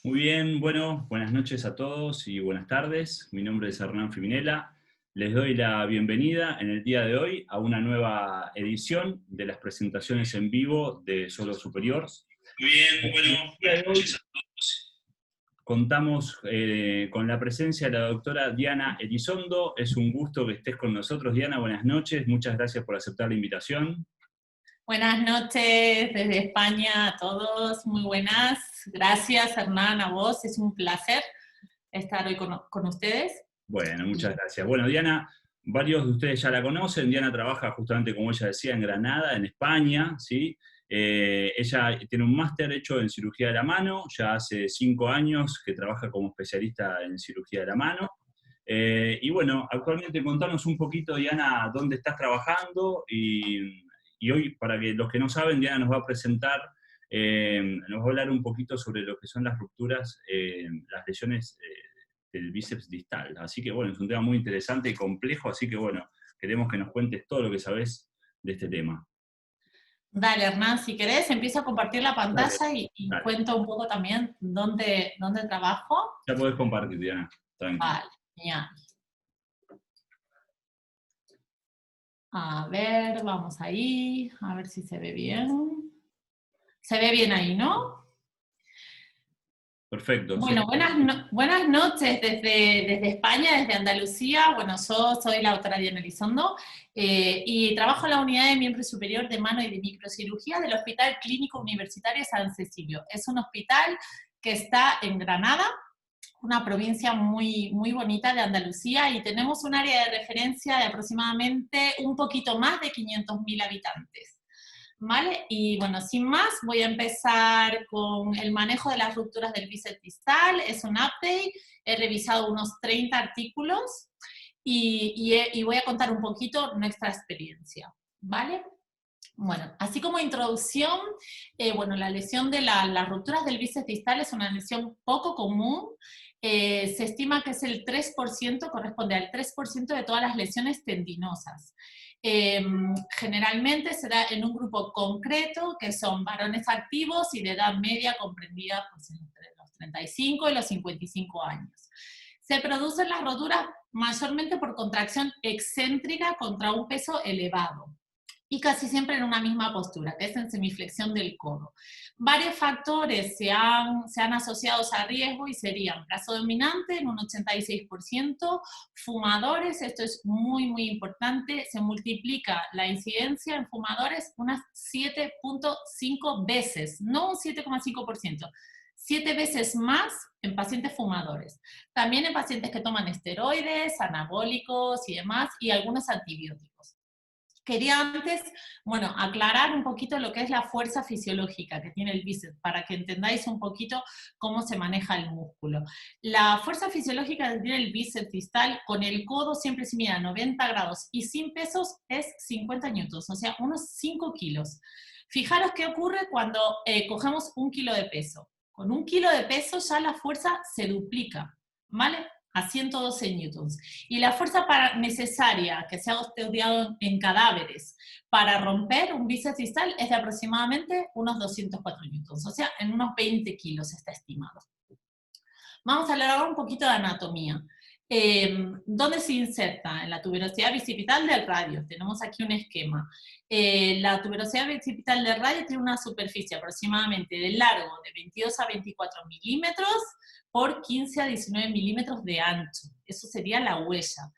Muy bien, bueno, buenas noches a todos y buenas tardes. Mi nombre es Hernán Fiminella. Les doy la bienvenida en el día de hoy a una nueva edición de las presentaciones en vivo de Solo Superior. Muy bien, En el bueno, día buenas de hoy noches a todos. contamos con la presencia de la doctora Diana Elizondo. Es un gusto que estés con nosotros, Diana. Buenas noches, muchas gracias por aceptar la invitación. Buenas noches desde España a todos, muy buenas. Gracias, Hernán, a vos. Es un placer estar hoy con ustedes. Bueno, muchas gracias. Bueno, Diana, varios de ustedes ya la conocen. Diana trabaja justamente, como ella decía, en Granada, en España, ¿sí? Ella tiene un máster hecho en cirugía de la mano, ya hace 5 años que trabaja como especialista en cirugía de la mano. Y bueno, actualmente contanos un poquito, Diana, dónde estás trabajando y hoy, para que los que no saben, Diana nos va a presentar, nos va a hablar un poquito sobre lo que son las rupturas, las lesiones del bíceps distal. Así que bueno, es un tema muy interesante y complejo, así que bueno, queremos que nos cuentes todo lo que sabés de este tema. Dale, Hernán, si querés, empiezo a compartir la Dale, pantalla y dale. cuento un poco también dónde trabajo. Ya podés compartir, Diana, tranqui. Vale, genial. A ver, vamos ahí, a ver si se ve bien. Se ve bien ahí, ¿no? Perfecto, sí. Bueno, buenas noches desde España, desde Andalucía. Bueno, yo soy la doctora Diana Elizondo y trabajo en la unidad de miembro superior de mano y de microcirugía del Hospital Clínico Universitario San Cecilio. Es un hospital que está en Granada, una provincia muy bonita de Andalucía, y tenemos un área de referencia de aproximadamente un poquito más de 500.000 habitantes. ¿Vale? Y bueno, sin más, voy a empezar con el manejo de las rupturas del bíceps distal. Es un update, he revisado unos 30 artículos y voy a contar un poquito nuestra experiencia, ¿vale? Bueno, así como introducción, bueno, la lesión de las rupturas del bíceps distal es una lesión poco común. Se estima que es el 3%, corresponde al 3% de todas las lesiones tendinosas. Generalmente se da en un grupo concreto, que son varones activos y de edad media comprendida pues, entre los 35 y los 55 años. Se producen las roturas mayormente por contracción excéntrica contra un peso elevado y casi siempre en una misma postura, que es en semiflexión del codo. Varios factores se han asociado a riesgo y serían brazo dominante en un 86%, fumadores, esto es muy importante, se multiplica la incidencia en fumadores unas 7.5 veces, no un 7,5%, 7 veces más en pacientes fumadores. También en pacientes que toman esteroides, anabólicos y demás, y algunos antibióticos. Quería antes, bueno, aclarar un poquito lo que es la fuerza fisiológica que tiene el bíceps, para que entendáis un poquito cómo se maneja el músculo. La fuerza fisiológica que tiene el bíceps distal con el codo siempre se mide a 90 grados y sin pesos es 50 newtons, o sea, unos 5 kilos. Fijaros qué ocurre cuando cogemos 1 kilo de peso. Con 1 kilo de peso ya la fuerza se duplica, ¿vale? A 112 newtons. Y la fuerza necesaria que se ha estudiado en cadáveres para romper un bíceps distal es de aproximadamente unos 204 newtons, o sea, en unos 20 kilos está estimado. Vamos a hablar ahora un poquito de anatomía. ¿Dónde se inserta? En la tuberosidad bicipital del radio. Tenemos aquí un esquema. La tuberosidad bicipital del radio tiene una superficie aproximadamente de largo de 22 a 24 milímetros por 15 a 19 milímetros de ancho. Eso sería la huella.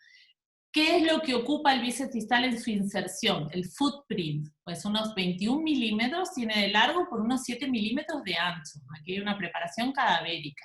¿Qué es lo que ocupa el bíceps distal en su inserción? El footprint, pues unos 21 milímetros tiene de largo por unos 7 milímetros de ancho. Aquí hay una preparación cadavérica.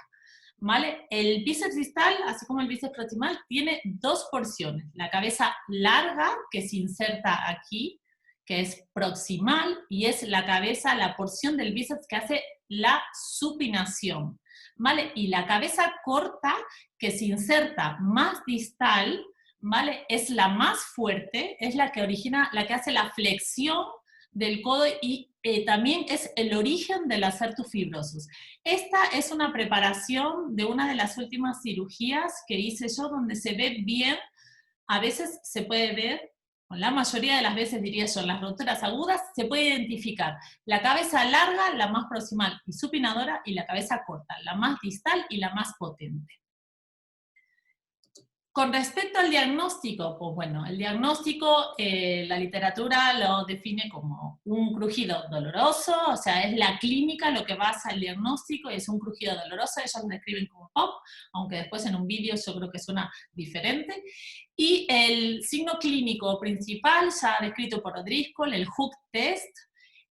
¿Vale? El bíceps distal, así como el bíceps proximal, tiene dos porciones. La cabeza larga, que se inserta aquí, que es proximal, y es la cabeza, la porción del bíceps que hace la supinación. ¿Vale? Y la cabeza corta, que se inserta más distal, ¿vale? Es la más fuerte, es la que origina, la que hace la flexión del codo y también es el origen del acertus fibrosus. Esta es una preparación de una de las últimas cirugías que hice yo, donde se ve bien, a veces se puede ver con la mayoría de las veces diría yo, en las roturas agudas, se puede identificar la cabeza larga, la más proximal y supinadora, y la cabeza corta, la más distal y la más potente. Con respecto al diagnóstico, pues bueno, el diagnóstico, la literatura lo define como un crujido doloroso, o sea, es la clínica lo que basa el diagnóstico, y es un crujido doloroso, ellos lo describen como pop, aunque después en un vídeo yo creo que suena diferente. Y el signo clínico principal, ya descrito por O'Driscoll, el Hook Test,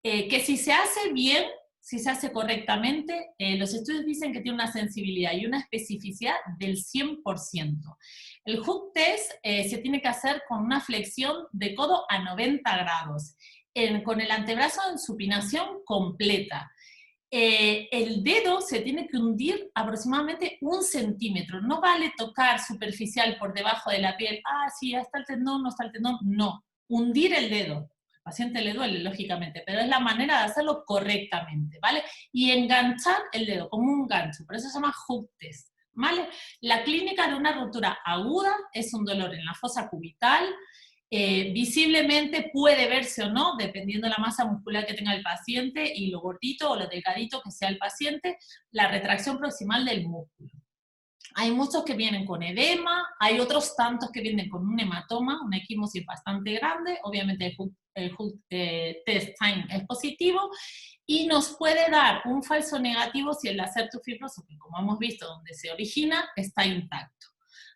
que si se hace bien, si se hace correctamente, los estudios dicen que tiene una sensibilidad y una especificidad del 100%. El Hook Test se tiene que hacer con una flexión de codo a 90 grados, con el antebrazo en supinación completa. El dedo se tiene que hundir aproximadamente 1 centímetro. No vale tocar superficial por debajo de la piel. Ah, sí, está el tendón, no está el tendón. No, hundir el dedo. Al paciente le duele, lógicamente, pero es la manera de hacerlo correctamente, ¿vale? Y enganchar el dedo como un gancho, por eso se llama Hook Test, ¿vale? La clínica de una rotura aguda es un dolor en la fosa cubital, visiblemente puede verse o no, dependiendo de la masa muscular que tenga el paciente y lo gordito o lo delgadito que sea el paciente, la retracción proximal del músculo. Hay muchos que vienen con edema, hay otros tantos que vienen con un hematoma, una equimosis bastante grande, obviamente el Hook Test Time es positivo, y nos puede dar un falso negativo si el acerto fibroso, que como hemos visto donde se origina, está intacto.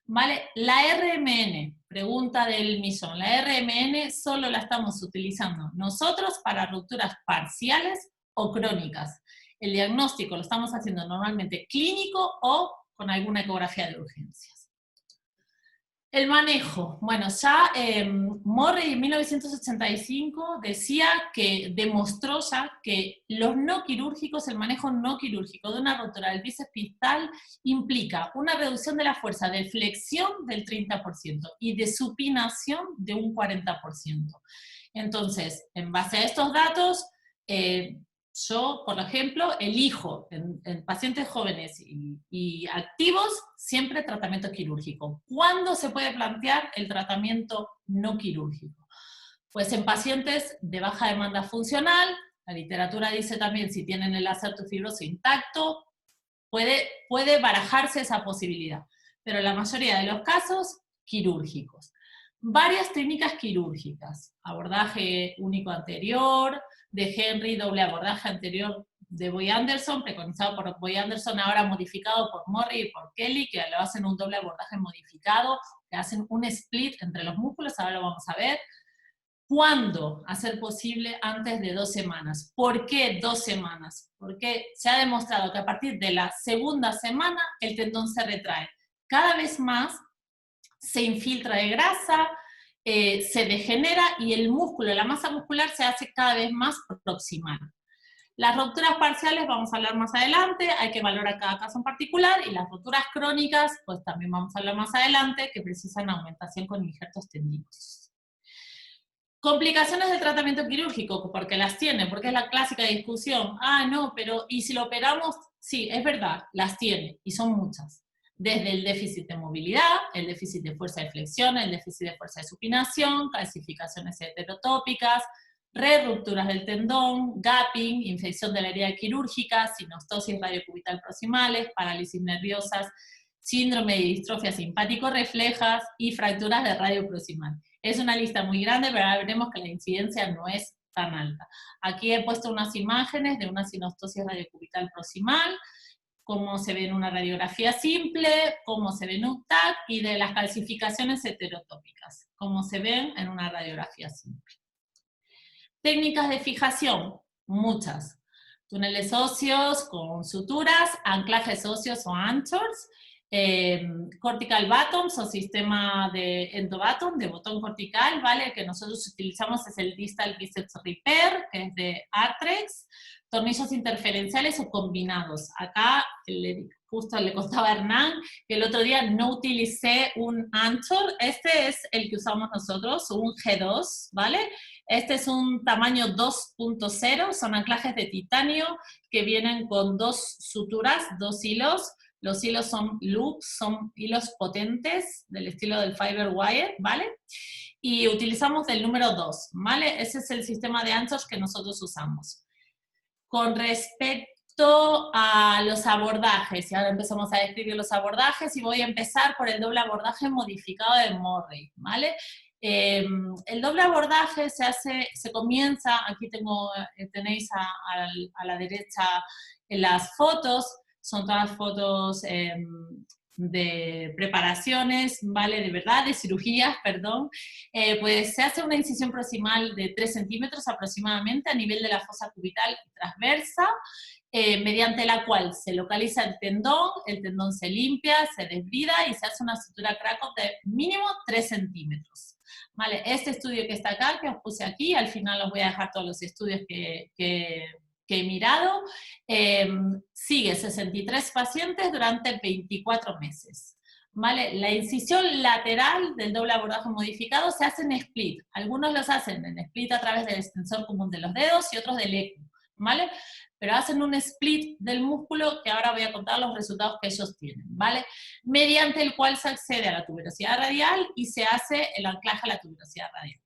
¿Vale? La RMN, pregunta del millón, la RMN solo la estamos utilizando nosotros para rupturas parciales o crónicas. El diagnóstico lo estamos haciendo normalmente clínico o con alguna ecografía de urgencias. El manejo, bueno, ya Morey en 1985 demostró ya que los no quirúrgicos, el manejo no quirúrgico de una rotura del bíceps distal implica una reducción de la fuerza de flexión del 30% y de supinación de un 40%. Entonces, en base a estos datos, yo, por ejemplo, elijo en pacientes jóvenes y activos siempre tratamiento quirúrgico. ¿Cuándo se puede plantear el tratamiento no quirúrgico? Pues en pacientes de baja demanda funcional, la literatura dice también si tienen el acerto fibroso intacto, puede barajarse esa posibilidad, pero en la mayoría de los casos, quirúrgicos. Varias técnicas quirúrgicas, abordaje único anterior, de Henry, doble abordaje anterior de Boy Anderson, preconizado por Boy Anderson, ahora modificado por Morey y por Kelly, que lo hacen un doble abordaje modificado, que hacen un split entre los músculos, ahora lo vamos a ver. ¿Cuándo hacer posible? Antes de 2 semanas. ¿Por qué 2 semanas? Porque se ha demostrado que a partir de la segunda semana el tendón se retrae. Cada vez más se infiltra de grasa, se degenera y el músculo, la masa muscular se hace cada vez más proximal. Las rupturas parciales vamos a hablar más adelante, hay que valorar cada caso en particular, y las rupturas crónicas, pues también vamos a hablar más adelante, que precisan aumentación con injertos tendinosos. Complicaciones del tratamiento quirúrgico, porque las tiene, porque es la clásica discusión. Ah, no, pero ¿y si lo operamos? Sí, es verdad, las tiene, y son muchas. Desde el déficit de movilidad, el déficit de fuerza de flexión, el déficit de fuerza de supinación, calcificaciones heterotópicas, rupturas del tendón, gapping, infección de la herida quirúrgica, sinostosis radiocubital proximales, parálisis nerviosas, síndrome de distrofia simpático-reflejas y fracturas de radio proximal. Es una lista muy grande, pero ahora veremos que la incidencia no es tan alta. Aquí he puesto unas imágenes de una sinostosis radiocubital proximal, cómo se ve en una radiografía simple, cómo se ve en un TAC, y de las calcificaciones heterotópicas, cómo se ven en una radiografía simple. Técnicas de fijación, muchas. Túneles óseos con suturas, anclajes óseos o anchors, cortical bottoms o sistema de endobaton, de botón cortical, ¿vale? El que nosotros utilizamos es el distal biceps repair, que es de Arthrex, tornillos interferenciales o combinados. Acá justo le contaba a Hernán que el otro día no utilicé un anchor, este es el que usamos nosotros, un G2, ¿vale? Este es un tamaño 2.0, son anclajes de titanio que vienen con 2 suturas, 2 hilos. Los hilos son loops, son hilos potentes del estilo del fiber wire, ¿vale? y utilizamos el número 2, ¿vale? Ese es el sistema de anchos que nosotros usamos. Con respecto a los abordajes, y ahora empezamos a describir los abordajes, y voy a empezar por el doble abordaje modificado de Murray, ¿vale? El doble abordaje se comienza, aquí tenéis a la derecha las fotos, son todas fotos de preparaciones, ¿vale? De verdad, de cirugías, perdón. Pues se hace una incisión proximal de 3 centímetros aproximadamente a nivel de la fosa cubital transversa, mediante la cual se localiza el tendón se limpia, se desbrida y se hace una sutura Krakow de mínimo 3 centímetros. Vale, este estudio que está acá, que os puse aquí, al final os voy a dejar todos los estudios que he mirado, sigue 63 pacientes durante 24 meses. ¿Vale? La incisión lateral del doble abordaje modificado se hace en split. Algunos los hacen en split a través del extensor común de los dedos y otros del ECMO, ¿vale? Pero hacen un split del músculo que ahora voy a contar los resultados que ellos tienen, ¿vale? Mediante el cual se accede a la tuberosidad radial y se hace el anclaje a la tuberosidad radial.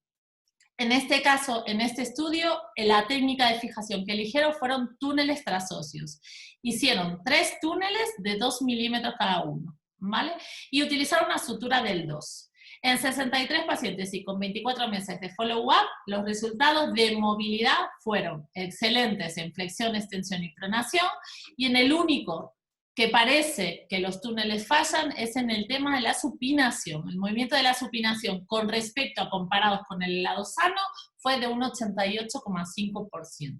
En este caso, en este estudio, la técnica de fijación que eligieron fueron túneles trasóseos. Hicieron 3 túneles de 2 milímetros cada uno, ¿vale? Y utilizaron una sutura del 2. En 63 pacientes y con 24 meses de follow-up, los resultados de movilidad fueron excelentes en flexión, extensión y pronación, y en el único que parece que los túneles fallan es en el tema de la supinación. El movimiento de la supinación con respecto a comparados con el lado sano fue de un 88,5%.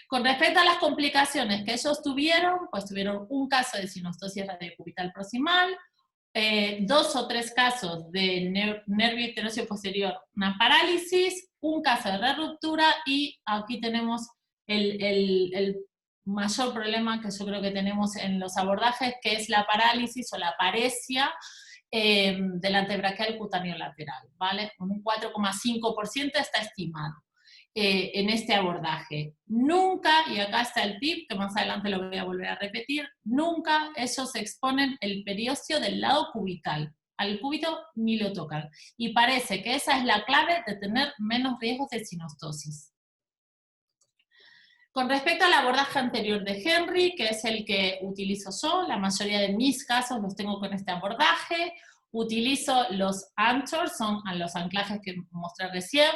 Con respecto a las complicaciones que ellos tuvieron, pues tuvieron un caso de sinostosis radiocubital proximal, 2 o 3 casos de nervio icterosio posterior, una parálisis, un caso de ruptura, y aquí tenemos el mayor problema que yo creo que tenemos en los abordajes, que es la parálisis o la paresia del antebraquial cutáneo lateral, ¿vale? Un 4,5% está estimado en este abordaje. Nunca, y acá está el tip, que más adelante lo voy a volver a repetir, nunca ellos exponen el periósteo del lado cubital. Al cúbito ni lo tocan. Y parece que esa es la clave de tener menos riesgos de sinostosis. Con respecto al abordaje anterior de Henry, que es el que utilizo yo, la mayoría de mis casos los tengo con este abordaje. Utilizo los anchors, son los anclajes que mostré recién.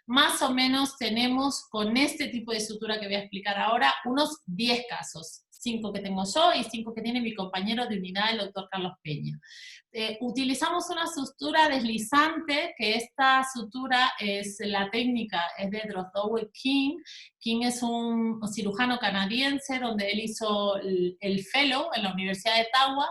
Más o menos tenemos con este tipo de sutura que voy a explicar ahora unos 10 casos. 5 que tengo yo y 5 que tiene mi compañero de unidad, el doctor Carlos Peña. Utilizamos una sutura deslizante, que esta sutura la técnica es de Drozdowell King. King es un cirujano canadiense donde él hizo el fellow en la Universidad de Ottawa,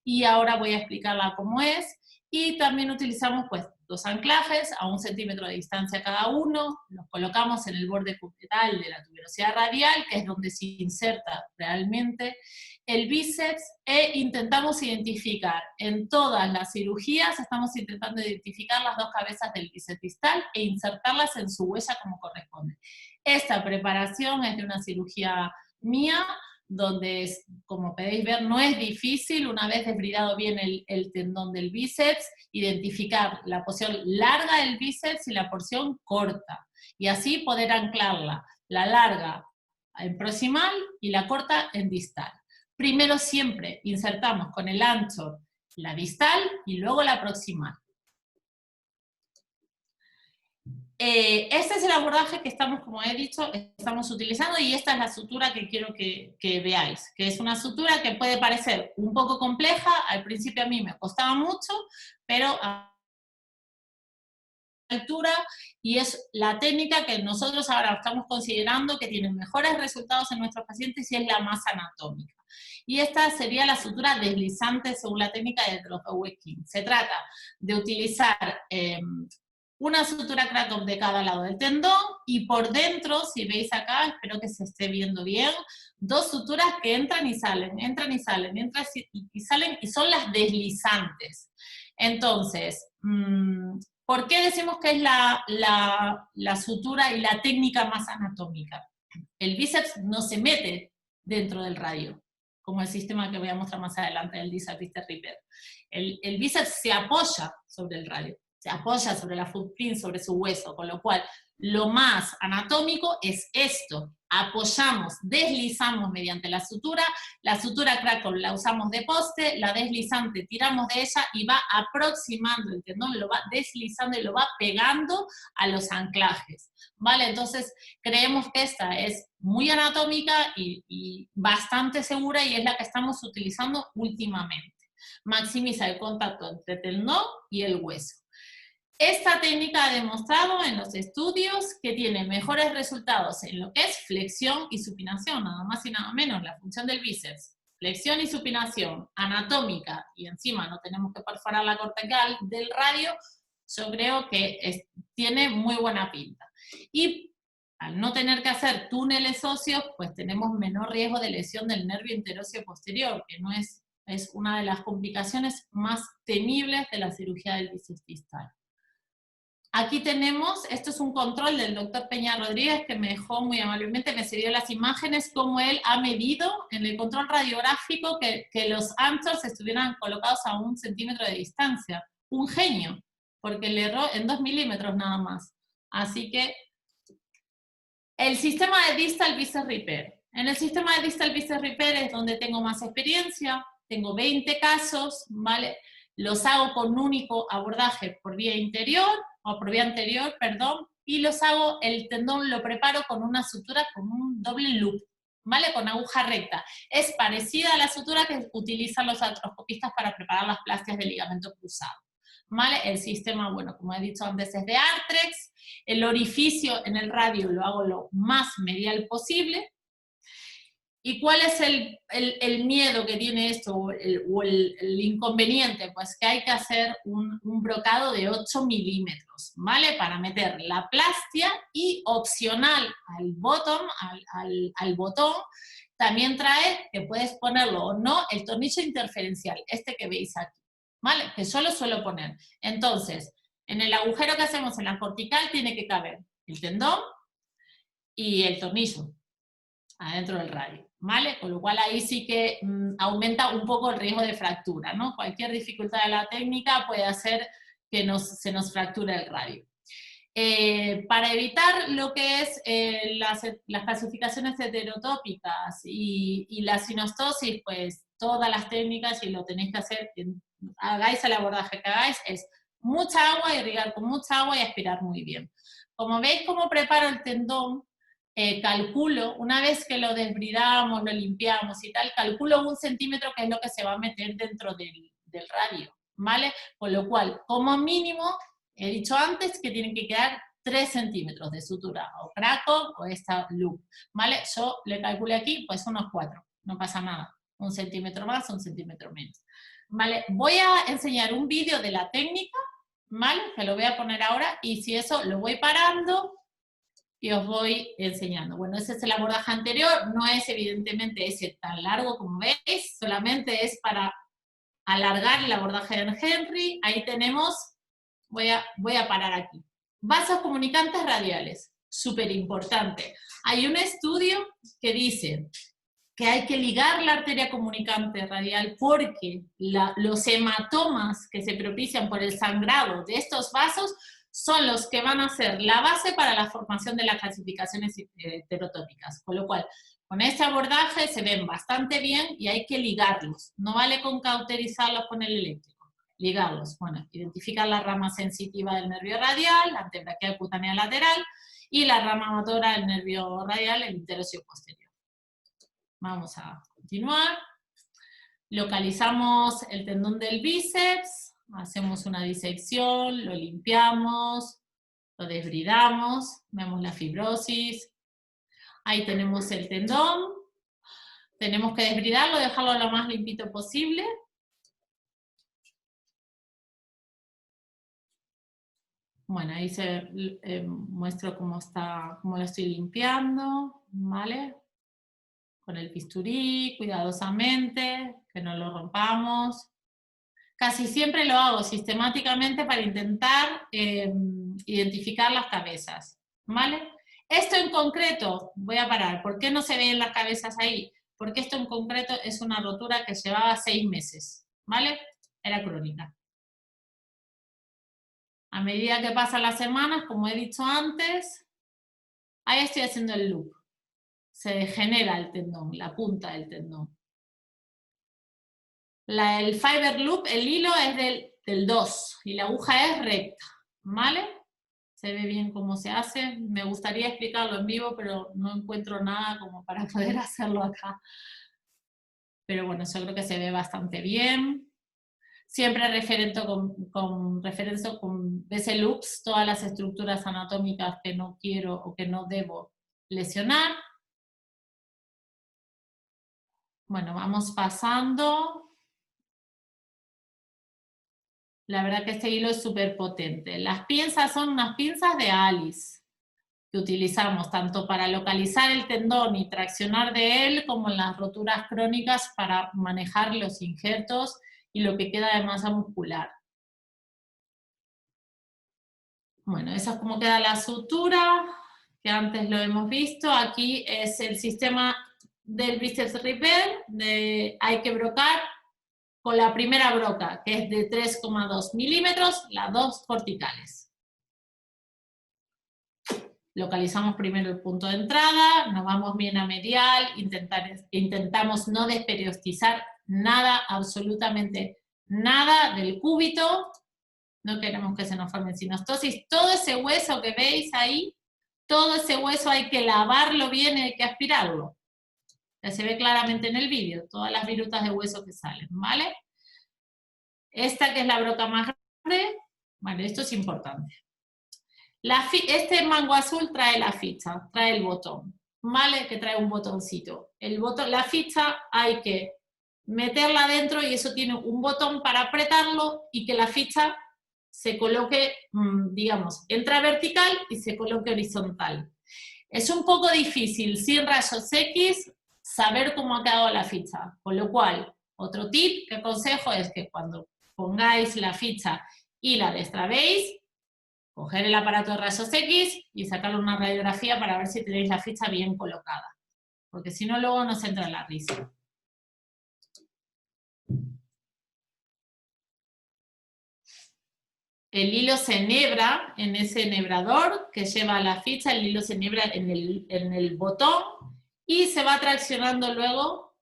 y ahora voy a explicarla cómo es. Y también utilizamos pues 2 anclajes a 1 centímetro de distancia cada uno, los colocamos en el borde cubital de la tuberosidad radial, que es donde se inserta realmente el bíceps, e intentamos identificar en todas las cirugías, estamos intentando identificar las 2 cabezas del bíceps distal e insertarlas en su huella como corresponde. Esta preparación es de una cirugía mía, donde, como podéis ver, no es difícil, una vez desbridado bien el tendón del bíceps, identificar la porción larga del bíceps y la porción corta, y así poder anclarla, la larga en proximal y la corta en distal. Primero siempre insertamos con el ancho la distal y luego la proximal. Este es el abordaje que estamos, como he dicho, estamos utilizando, y esta es la sutura que quiero que veáis, que es una sutura que puede parecer un poco compleja, al principio a mí me costaba mucho, pero a altura, y es la técnica que nosotros ahora estamos considerando que tiene mejores resultados en nuestros pacientes y es la más anatómica. Y esta sería la sutura deslizante según la técnica de Drozdowell King. Se trata de utilizar una sutura Krakow de cada lado del tendón, y por dentro, si veis acá, espero que se esté viendo bien, 2 suturas que entran y salen, entran y salen, entran y salen, y son las deslizantes. Entonces, ¿por qué decimos que es la sutura y la técnica más anatómica? El bíceps no se mete dentro del radio, como el sistema que voy a mostrar más adelante del bíceps Reaper. El bíceps se apoya sobre el radio. se apoya sobre la footprint, sobre su hueso, con lo cual lo más anatómico es esto. Apoyamos, deslizamos mediante la sutura crackle la usamos de poste, la deslizante tiramos de ella y va aproximando el tendón, lo va deslizando y lo va pegando a los anclajes, ¿vale? Entonces creemos que esta es muy anatómica y bastante segura y es la que estamos utilizando últimamente. Maximiza el contacto entre el tendón y el hueso. Esta técnica ha demostrado en los estudios que tiene mejores resultados en lo que es flexión y supinación, nada más y nada menos, la función del bíceps. Flexión y supinación anatómica, y encima no tenemos que perforar la cortical del radio, yo creo que tiene muy buena pinta. Y al no tener que hacer túneles óseos, pues tenemos menor riesgo de lesión del nervio interóseo posterior, que no es una de las complicaciones más temibles de la cirugía del bíceps distal. Aquí tenemos, esto es un control del doctor Peña Rodríguez, que me dejó muy amablemente, me cedió las imágenes, como él ha medido en el control radiográfico que los anchos estuvieran colocados a 1 centímetro de distancia. Un genio, porque le erró en 2 milímetros nada más. Así que, el sistema de Distal Bicep Repair. En el sistema de Distal Bicep Repair es donde tengo más experiencia, tengo 20 casos, ¿vale? Los hago con un único abordaje por vía interior, o por vía anterior, perdón, y los hago, el tendón lo preparo con una sutura, con un doble loop, ¿vale? Con aguja recta. Es parecida a la sutura que utilizan los artroscopistas para preparar las plastias de ligamento cruzado, ¿vale? El sistema, bueno, como he dicho antes, es de Artrex. El orificio en el radio lo hago lo más medial posible. ¿Y cuál es el miedo que tiene esto, o el inconveniente? Pues que hay que hacer un brocado de 8 milímetros, ¿vale? Para meter la plastia, y opcional al bottom, al botón, también trae, que puedes ponerlo o no, el tornillo interferencial, este que veis aquí, ¿vale? Que yo lo suelo poner. Entonces, en el agujero que hacemos en la cortical tiene que caber el tendón y el tornillo adentro del radio, ¿vale? Con lo cual ahí sí que aumenta un poco el riesgo de fractura, ¿no? Cualquier dificultad de la técnica puede hacer que se nos fracture el radio. Para evitar lo que es las clasificaciones heterotópicas y la sinostosis, pues todas las técnicas, y lo tenéis que hacer, hagáis el abordaje que hagáis, es mucha agua, irrigar con mucha agua y aspirar muy bien. Como veis cómo preparo el tendón, calculo, una vez que lo desbridamos, lo limpiamos y tal, calculo 1 centímetro, que es lo que se va a meter dentro del radio, ¿vale? Con lo cual, como mínimo, he dicho antes que tienen que quedar 3 centímetros de sutura, o crackle o esta loop, ¿vale? Yo le calculé aquí, pues unos 4, no pasa nada, 1 centímetro más, 1 centímetro menos, ¿vale? Voy a enseñar un vídeo de la técnica, ¿vale? Que lo voy a poner ahora, y si eso lo voy parando y os voy enseñando. Bueno, ese es el abordaje anterior, no es evidentemente ese tan largo como veis, solamente es para alargar el abordaje de Henry. Ahí tenemos, voy a parar aquí. Vasos comunicantes radiales, súper importante. Hay un estudio que dice que hay que ligar la arteria comunicante radial porque los hematomas que se propician por el sangrado de estos vasos son los que van a ser la base para la formación de las clasificaciones heterotópicas. Con lo cual, con este abordaje se ven bastante bien y hay que ligarlos. No vale con cauterizarlos con el eléctrico. Ligarlos. Bueno, identificar la rama sensitiva del nervio radial, la antebraquial cutánea lateral, y la rama motora del nervio radial, el interóseo posterior. Vamos a continuar. Localizamos el tendón del bíceps. Hacemos una disección, lo limpiamos, lo desbridamos, vemos la fibrosis. Ahí tenemos el tendón. Tenemos que desbridarlo, dejarlo lo más limpito posible. Bueno, ahí se muestro cómo lo estoy limpiando, ¿vale? Con el bisturí, cuidadosamente, que no lo rompamos. Casi siempre lo hago sistemáticamente para intentar identificar las cabezas, ¿vale? Esto en concreto, voy a parar, ¿por qué no se ven las cabezas ahí? Porque esto en concreto es una rotura que llevaba 6 meses, ¿vale? Era crónica. A medida que pasan las semanas, como he dicho antes, ahí estoy haciendo el loop. Se degenera el tendón, la punta del tendón. El fiber loop, el hilo es del 2 y la aguja es recta, ¿vale? Se ve bien cómo se hace. Me gustaría explicarlo en vivo, pero no encuentro nada como para poder hacerlo acá. Pero bueno, yo creo que se ve bastante bien. Siempre referencia con BC Loops todas las estructuras anatómicas que no quiero o que no debo lesionar. Bueno, vamos pasando. La verdad que este hilo es súper potente. Las pinzas son unas pinzas de Alice que utilizamos tanto para localizar el tendón y traccionar de él, como en las roturas crónicas para manejar los injertos y lo que queda de masa muscular. Bueno, esa es como queda la sutura, que antes lo hemos visto. Aquí es el sistema del bíceps repair, hay que brocar con la primera broca, que es de 3,2 milímetros, las dos corticales. Localizamos primero el punto de entrada, nos vamos bien a medial, intentamos no desperiostizar nada, absolutamente nada del cúbito. No queremos que se nos formen sinostosis. Todo ese hueso que veis ahí, todo ese hueso hay que lavarlo bien y hay que aspirarlo. Ya se ve claramente en el vídeo, todas las virutas de hueso que salen, ¿vale? Esta que es la broca más grande, vale, esto es importante. Este mango azul trae la ficha, trae el botón, ¿vale? Que trae un botoncito. La ficha hay que meterla dentro y eso tiene un botón para apretarlo y que la ficha se coloque, digamos, entra vertical y se coloque horizontal. Es un poco difícil, sin rayos X, saber cómo ha quedado la ficha. Con lo cual, otro tip que aconsejo es que cuando pongáis la ficha y la destrabéis, coger el aparato de rayos X y sacarle una radiografía para ver si tenéis la ficha bien colocada. Porque si no, luego nos entra la risa. El hilo se enhebra en ese enhebrador que lleva la ficha, el hilo se enhebra en el botón y se va traccionando luego,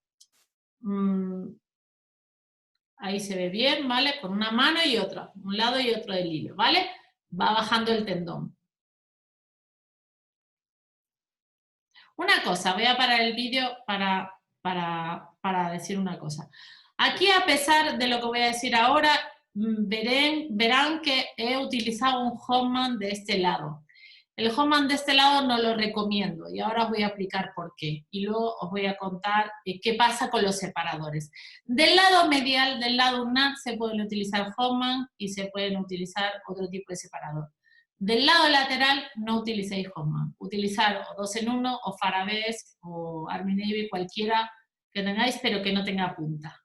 ahí se ve bien, ¿vale? Con una mano y otra, un lado y otro del hilo, ¿vale? Va bajando el tendón. Una cosa, voy a parar el vídeo para decir una cosa. Aquí, a pesar de lo que voy a decir ahora, verán que he utilizado un Hoffman de este lado. El Hoffman de este lado no lo recomiendo y ahora os voy a explicar por qué. Y luego os voy a contar qué pasa con los separadores. Del lado medial, del lado ulnar, se pueden utilizar Hoffman y se pueden utilizar otro tipo de separador. Del lado lateral no utilicéis Hoffman. Utilizar o 2 en 1 o Farabés o Army Navy, cualquiera que tengáis, pero que no tenga punta.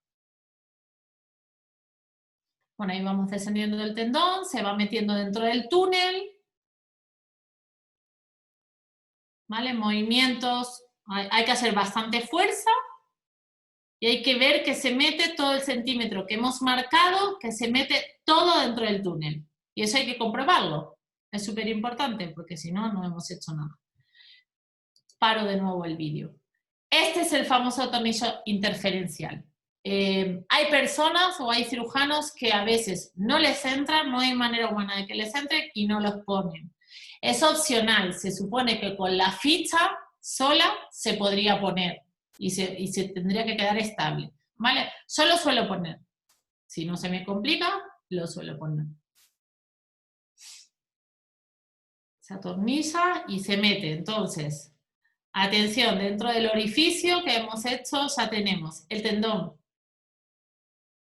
Bueno, ahí vamos descendiendo del tendón, se va metiendo dentro del túnel. ¿Vale? Movimientos, hay que hacer bastante fuerza y hay que ver que se mete todo el centímetro que hemos marcado, que se mete todo dentro del túnel. Y eso hay que comprobarlo. Es súper importante porque si no, no hemos hecho nada. Paro de nuevo el vídeo. Este es el famoso tornillo interferencial. Hay personas o hay cirujanos que a veces no les entran, no hay manera humana de que les entre y no los ponen. Es opcional, se supone que con la ficha sola se podría poner y se tendría que quedar estable, ¿vale? Yo lo suelo poner. Si no se me complica, lo suelo poner. Se atornilla y se mete. Entonces, atención, dentro del orificio que hemos hecho ya tenemos el tendón,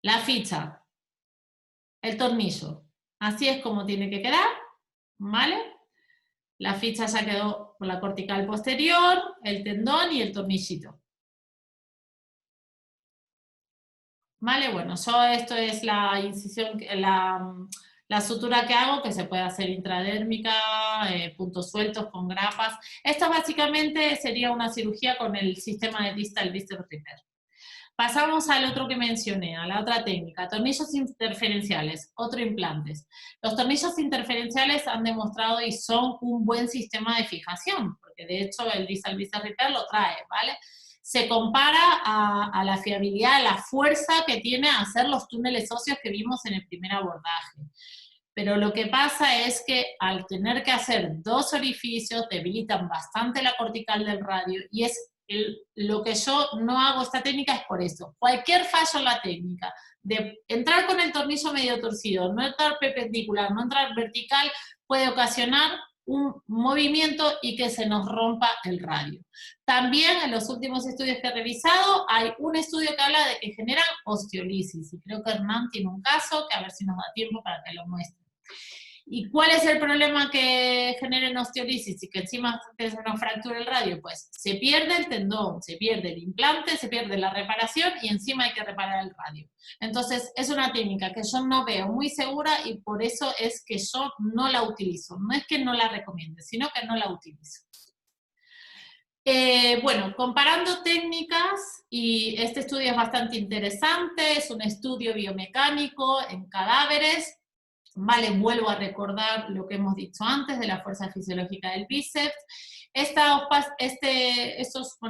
la ficha, el tornillo. Así es como tiene que quedar, ¿vale? La ficha ya quedó por la cortical posterior, el tendón y el tornillito. ¿Vale? Bueno, esto es la incisión, la sutura que hago, que se puede hacer intradérmica, puntos sueltos con grapas. Esto básicamente sería una cirugía con el sistema de distal bíceps repair. Pasamos al otro que mencioné, a la otra técnica, tornillos interferenciales, otro implantes. Los tornillos interferenciales han demostrado y son un buen sistema de fijación, porque de hecho el Distal Visa Repair lo trae, ¿vale? Se compara a la fiabilidad, a la fuerza que tiene hacer los túneles óseos que vimos en el primer abordaje. Pero lo que pasa es que al tener que hacer 2 orificios, debilitan bastante la cortical del radio, y es lo que yo no hago esta técnica es por eso. Cualquier fallo en la técnica, de entrar con el tornillo medio torcido, no entrar perpendicular, no entrar vertical, puede ocasionar un movimiento y que se nos rompa el radio. También en los últimos estudios que he revisado, hay un estudio que habla de que generan osteolisis, y creo que Hernán tiene un caso, que a ver si nos da tiempo para que lo muestre. ¿Y cuál es el problema que generen osteolisis y que encima se nos fractura el radio? Pues se pierde el tendón, se pierde el implante, se pierde la reparación y encima hay que reparar el radio. Entonces es una técnica que yo no veo muy segura y por eso es que yo no la utilizo. No es que no la recomiende, sino que no la utilizo. Bueno, comparando técnicas, y este estudio es bastante interesante, es un estudio biomecánico en cadáveres. Vale, vuelvo a recordar lo que hemos dicho antes de la fuerza fisiológica del bíceps. Estos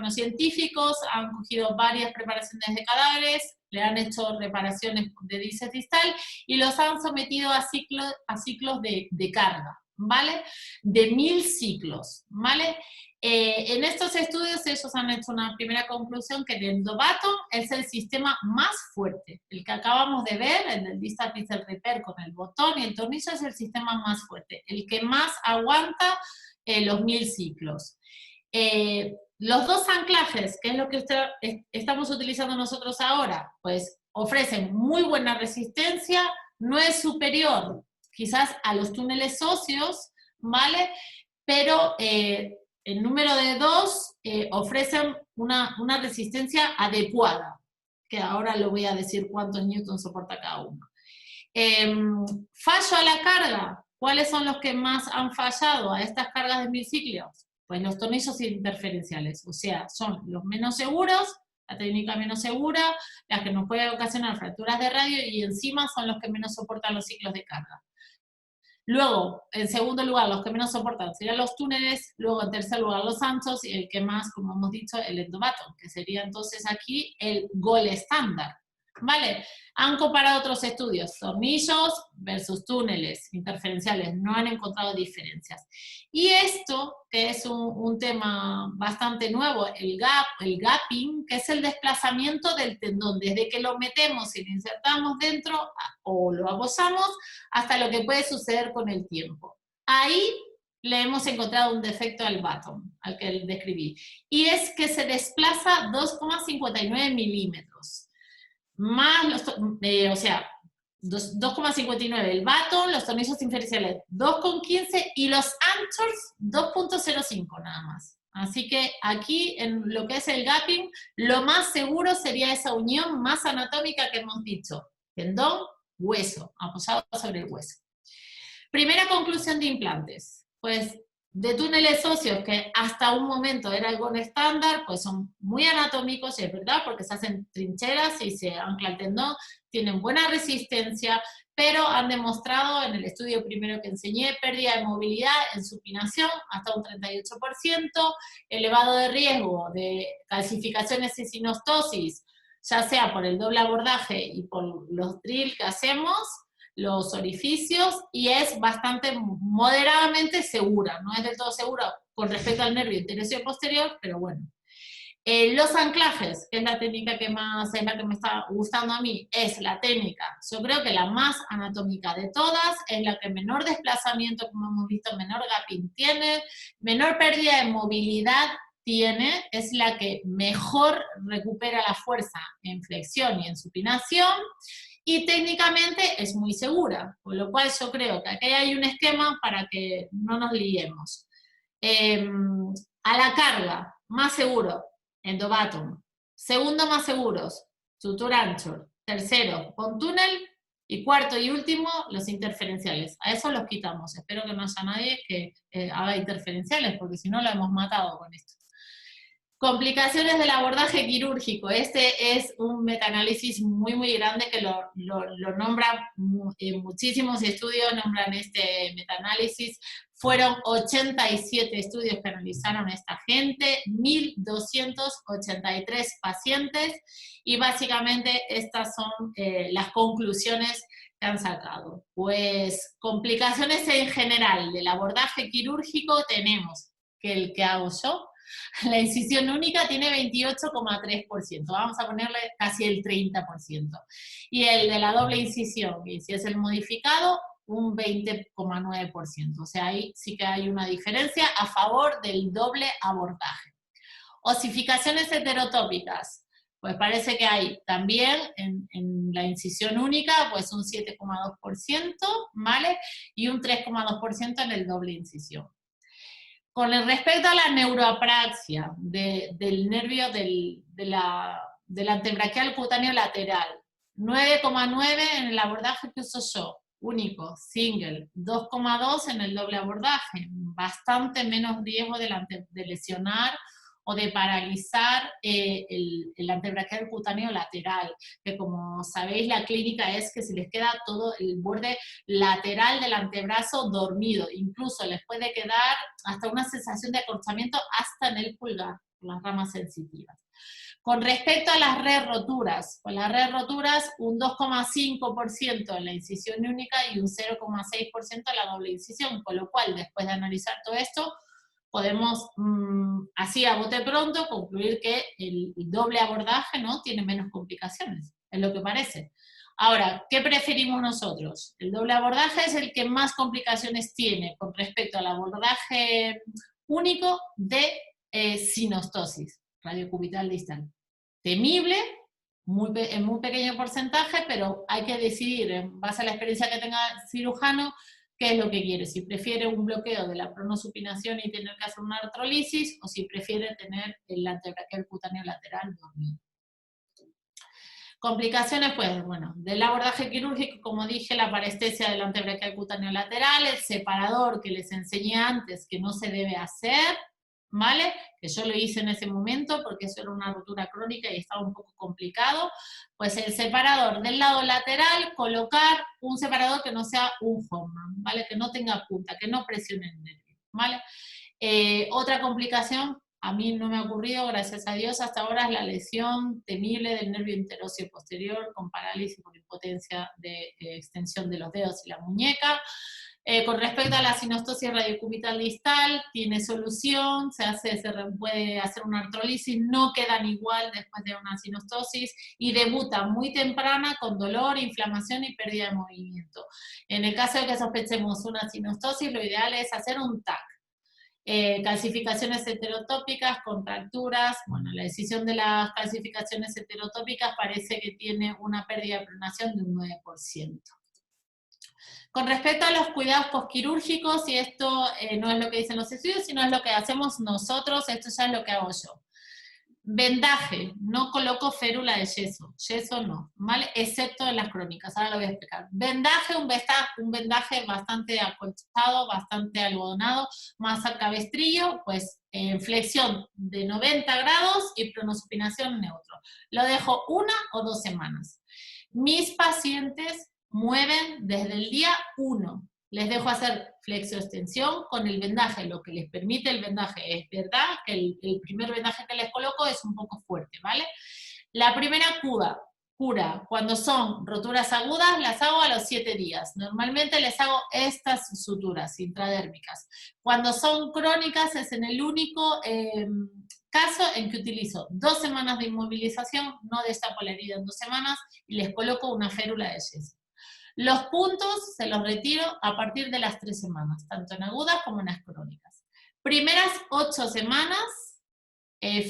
científicos han cogido varias preparaciones de cadáveres, le han hecho reparaciones de bíceps distal y los han sometido a ciclos de carga, ¿vale? De 1000 ciclos, ¿vale? En estos estudios ellos han hecho una primera conclusión que el endobaton es el sistema más fuerte. El que acabamos de ver, el del Distal Visa Repair con el botón y el tornillo, es el sistema más fuerte, el que más aguanta los 1000 ciclos. Los 2 anclajes, que es lo que estamos utilizando nosotros ahora, pues ofrecen muy buena resistencia, no es superior quizás a los túneles óseos, ¿vale? Pero el número de 2 ofrecen una resistencia adecuada, que ahora lo voy a decir cuántos newtons soporta cada uno. Fallo a la carga, ¿cuáles son los que más han fallado a estas cargas de 1000 ciclos? Pues los tornillos interferenciales, o sea, son los menos seguros, la técnica menos segura, las que nos pueden ocasionar fracturas de radio y encima son los que menos soportan los ciclos de carga. Luego, en segundo lugar, los que menos soportan serían los túneles, luego en tercer lugar los anchos, y el que más, como hemos dicho, el endobaton, que sería entonces aquí el gold estándar, ¿vale? Han comparado otros estudios, tornillos versus túneles interferenciales, no han encontrado diferencias. Y esto, que es un tema bastante nuevo, el gapping, que es el desplazamiento del tendón, desde que lo metemos y lo insertamos dentro o lo apoyamos, hasta lo que puede suceder con el tiempo. Ahí le hemos encontrado un defecto al baton, al que describí, y es que se desplaza 2,59 milímetros. Más o sea, 2,59 el baton, los tornillos inferenciales 2,15 y los anchors 2,05 nada más. Así que aquí en lo que es el gapping, lo más seguro sería esa unión más anatómica que hemos dicho, tendón, hueso, apoyado sobre el hueso. Primera conclusión de implantes, pues de túneles óseos que hasta un momento era algo estándar, pues son muy anatómicos, y es verdad, porque se hacen trincheras y se ancla el tendón, tienen buena resistencia, pero han demostrado en el estudio primero que enseñé pérdida de movilidad en supinación hasta un 38%, elevado de riesgo de calcificaciones y sinostosis, ya sea por el doble abordaje y por los drills que hacemos, los orificios, y es bastante moderadamente segura, no es del todo segura con respecto al nervio anterior y posterior, pero bueno. Los anclajes, que es la técnica que más es la que me está gustando a mí, es la técnica, yo creo que la más anatómica de todas, es la que menor desplazamiento, como hemos visto, menor gapping tiene, menor pérdida de movilidad tiene, es la que mejor recupera la fuerza en flexión y en supinación, y técnicamente es muy segura, con lo cual yo creo que aquí hay un esquema para que no nos liemos. A la carga, más seguro, endobaton. Segundo, más seguros, suture anchor. Tercero, con túnel. Y cuarto y último, los interferenciales. A eso los quitamos. Espero que no haya nadie que haga interferenciales, porque si no lo hemos matado con esto. Complicaciones del abordaje quirúrgico. Este es un metaanálisis muy, muy grande que lo nombra muchísimos estudios, nombran este metaanálisis. Fueron 87 estudios que analizaron esta gente, 1.283 pacientes, y básicamente estas son las conclusiones que han sacado. Pues complicaciones en general del abordaje quirúrgico tenemos que el que hago yo, la incisión única tiene 28,3%, vamos a ponerle casi el 30%. Y el de la doble incisión, y si es el modificado, un 20,9%. O sea, ahí sí que hay una diferencia a favor del doble abordaje. Osificaciones heterotópicas. Pues parece que hay también en la incisión única, pues un 7,2%, ¿vale? Y un 3,2% en el doble incisión. Con respecto a la neuroapraxia del nervio del antebraquial cutáneo lateral, 9,9 en el abordaje que uso yo, único, single, 2,2 en el doble abordaje, bastante menos riesgo de lesionar o de paralizar el antebraquial cutáneo lateral, que como sabéis la clínica es que se les queda todo el borde lateral del antebrazo dormido, incluso les puede quedar hasta una sensación de acorchamiento hasta en el pulgar, las ramas sensitivas. Con respecto a las re-roturas, pues las re-roturas un 2,5% en la incisión única y un 0,6% en la doble incisión, con lo cual después de analizar todo esto, podemos, así a bote pronto, concluir que el doble abordaje, ¿no?, tiene menos complicaciones, es lo que parece. Ahora, ¿qué preferimos nosotros? El doble abordaje es el que más complicaciones tiene con respecto al abordaje único de sinostosis radiocubital distal. Temible, en muy pequeño porcentaje, pero hay que decidir en base a la experiencia que tenga el cirujano qué es lo que quiere, si prefiere un bloqueo de la pronosupinación y tener que hacer una artrolisis, o si prefiere tener el antebraquial cutáneo lateral dormido. Complicaciones, pues, bueno, del abordaje quirúrgico, como dije, la parestesia del antebraquial cutáneo lateral, el separador que les enseñé antes que no se debe hacer, ¿vale? Que yo lo hice en ese momento porque eso era una rotura crónica y estaba un poco complicado. Pues el separador del lado lateral, colocar un separador que no sea un Hoffman, ¿vale? Que no tenga punta, que no presione el nervio, ¿vale? Otra complicación, a mí no me ha ocurrido, gracias a Dios, hasta ahora, es la lesión temible del nervio interóseo posterior con parálisis por impotencia de extensión de los dedos y la muñeca. Con respecto a la sinostosis radiocubital distal, tiene solución, se puede hacer una artrolisis, no quedan igual después de una sinostosis y debuta muy temprana con dolor, inflamación y pérdida de movimiento. En el caso de que sospechemos una sinostosis, lo ideal es hacer un TAC. Calcificaciones heterotópicas, contracturas, bueno, la decisión de las calcificaciones heterotópicas parece que tiene una pérdida de pronación de un 9%. Con respecto a los cuidados posquirúrgicos, y esto no es lo que dicen los estudios, sino es lo que hacemos nosotros, esto ya es lo que hago yo. Vendaje, no coloco férula de yeso no, ¿vale? Excepto en las crónicas, ahora lo voy a explicar. Vendaje, un vendaje bastante acolchado, bastante algodonado, más al cabestrillo, pues flexión de 90 grados y pronosupinación neutro. Lo dejo 1 o 2 semanas. Mis pacientes mueven desde el día 1. Les dejo hacer flexioextensión con el vendaje, lo que les permite el vendaje. Es verdad que el primer vendaje que les coloco es un poco fuerte, ¿vale? La primera cura, cuando son roturas agudas, las hago a los 7 días. Normalmente les hago estas suturas intradérmicas. Cuando son crónicas es en el único caso en que utilizo 2 semanas de inmovilización, no destapo la herida en 2 semanas, y les coloco una férula de yeso. Los puntos se los retiro a partir de las 3 semanas, tanto en agudas como en las crónicas. Primeras 8 semanas,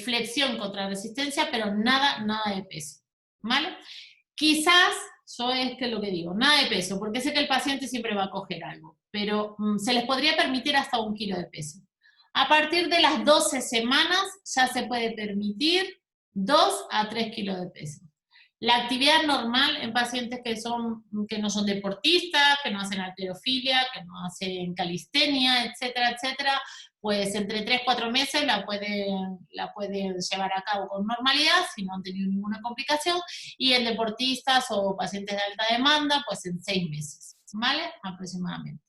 flexión contra resistencia, pero nada de peso, ¿vale? Quizás, yo es que lo que digo, nada de peso, porque sé que el paciente siempre va a coger algo, pero se les podría permitir hasta 1 kilo de peso. A partir de las 12 semanas ya se puede permitir 2 a 3 kilos de peso. La actividad normal en pacientes que no son deportistas, que no hacen halterofilia, que no hacen calistenia, etcétera, etcétera, pues entre 3-4 meses la pueden llevar a cabo con normalidad, si no han tenido ninguna complicación, y en deportistas o pacientes de alta demanda, pues en 6 meses, ¿vale? Aproximadamente.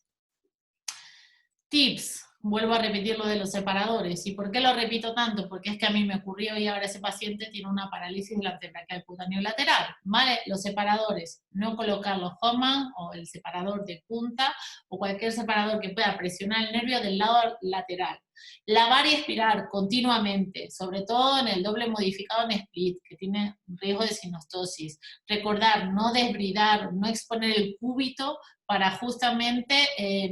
Tips. Vuelvo a repetir lo de los separadores. ¿Y por qué lo repito tanto? Porque es que a mí me ocurrió y ahora ese paciente tiene una parálisis del antebraquial cutáneo lateral, ¿vale? Los separadores, no colocar los Hoffman o el separador de punta o cualquier separador que pueda presionar el nervio del lado lateral. Lavar y expirar continuamente, sobre todo en el doble modificado en split, que tiene riesgo de sinostosis. Recordar, no desbridar, no exponer el cúbito para justamente